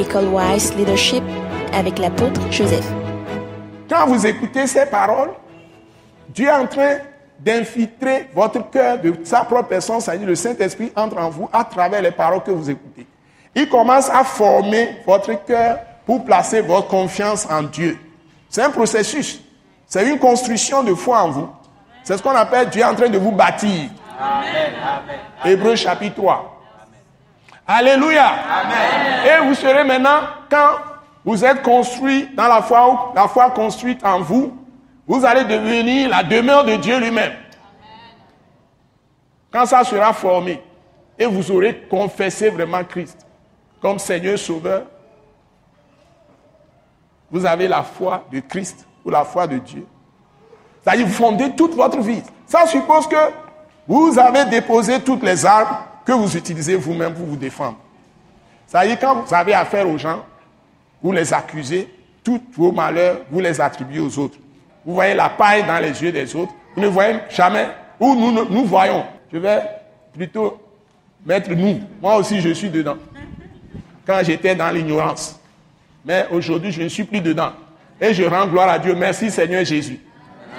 École Wise Leadership avec l'apôtre Joseph. Quand vous écoutez ces paroles, Dieu est en train d'infiltrer votre cœur de sa propre personne, c'est-à-dire le Saint-Esprit entre en vous à travers les paroles que vous écoutez. Il commence à former votre cœur pour placer votre confiance en Dieu. C'est un processus. C'est une construction de foi en vous. C'est ce qu'on appelle Dieu est en train de vous bâtir. Amen. Hébreux chapitre 3. Amen. Alléluia. Amen. Et vous serez maintenant, quand vous êtes construit dans la foi construite en vous, vous allez devenir la demeure de Dieu lui-même. Quand ça sera formé, et vous aurez confessé vraiment Christ comme Seigneur Sauveur, vous avez la foi de Christ ou la foi de Dieu. C'est-à-dire vous fondez toute votre vie. Ça suppose que vous avez déposé toutes les armes que vous utilisez vous-même pour vous défendre. C'est-à-dire quand vous avez affaire aux gens, vous les accusez, tous vos malheurs, vous les attribuez aux autres. Vous voyez la paille dans les yeux des autres, vous ne voyez jamais où nous voyons. Je vais plutôt mettre nous. Moi aussi, je suis dedans. Quand j'étais dans l'ignorance. Mais aujourd'hui, je ne suis plus dedans. Et je rends gloire à Dieu. Merci Seigneur Jésus.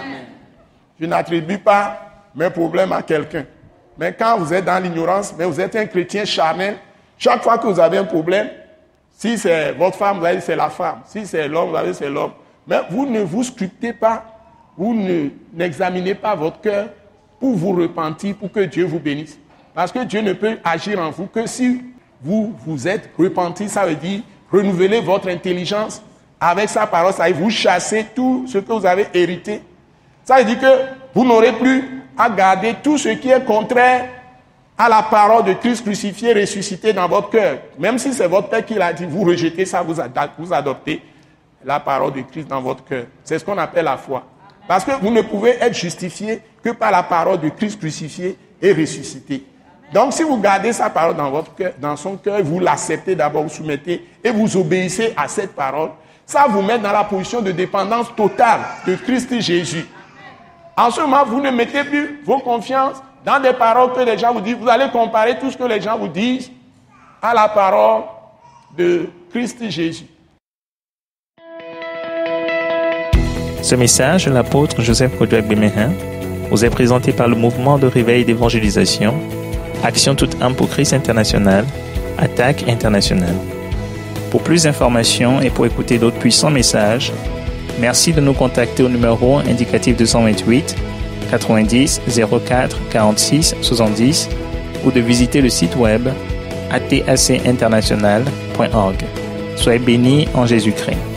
Amen. Je n'attribue pas mes problèmes à quelqu'un. Mais quand vous êtes dans l'ignorance, mais vous êtes un chrétien charnel, chaque fois que vous avez un problème, si c'est votre femme, vous allez dire c'est la femme. Si c'est l'homme, vous allez dire c'est l'homme. Mais vous ne vous scrutez pas, vous n'examinez pas votre cœur pour vous repentir, pour que Dieu vous bénisse. Parce que Dieu ne peut agir en vous que si vous vous êtes repenti, ça veut dire renouveler votre intelligence avec sa parole, ça veut dire vous chasser tout ce que vous avez hérité. Ça veut dire que vous n'aurez plus à garder tout ce qui est contraire à la parole de Christ crucifié, ressuscité dans votre cœur. Même si c'est votre Père qui l'a dit, vous rejetez ça, vous adoptez la parole de Christ dans votre cœur. C'est ce qu'on appelle la foi. Parce que vous ne pouvez être justifié que par la parole de Christ crucifié et ressuscité. Donc si vous gardez sa parole dans votre cœur, dans son cœur, vous l'acceptez d'abord, vous soumettez et vous obéissez à cette parole, ça vous met dans la position de dépendance totale de Christ Jésus. En ce moment, vous ne mettez plus vos confiances dans des paroles que les gens vous disent. Vous allez comparer tout ce que les gens vous disent à la parole de Christ Jésus. Ce message de l'apôtre Joseph Kodouak Bemehin vous est présenté par le mouvement de réveil d'évangélisation, Action toute âme pour Christ international, Attaque internationale. Pour plus d'informations et pour écouter d'autres puissants messages, merci de nous contacter au numéro indicatif 228 90 04 46 70 ou de visiter le site web atacinternational.org. Soyez bénis en Jésus-Christ.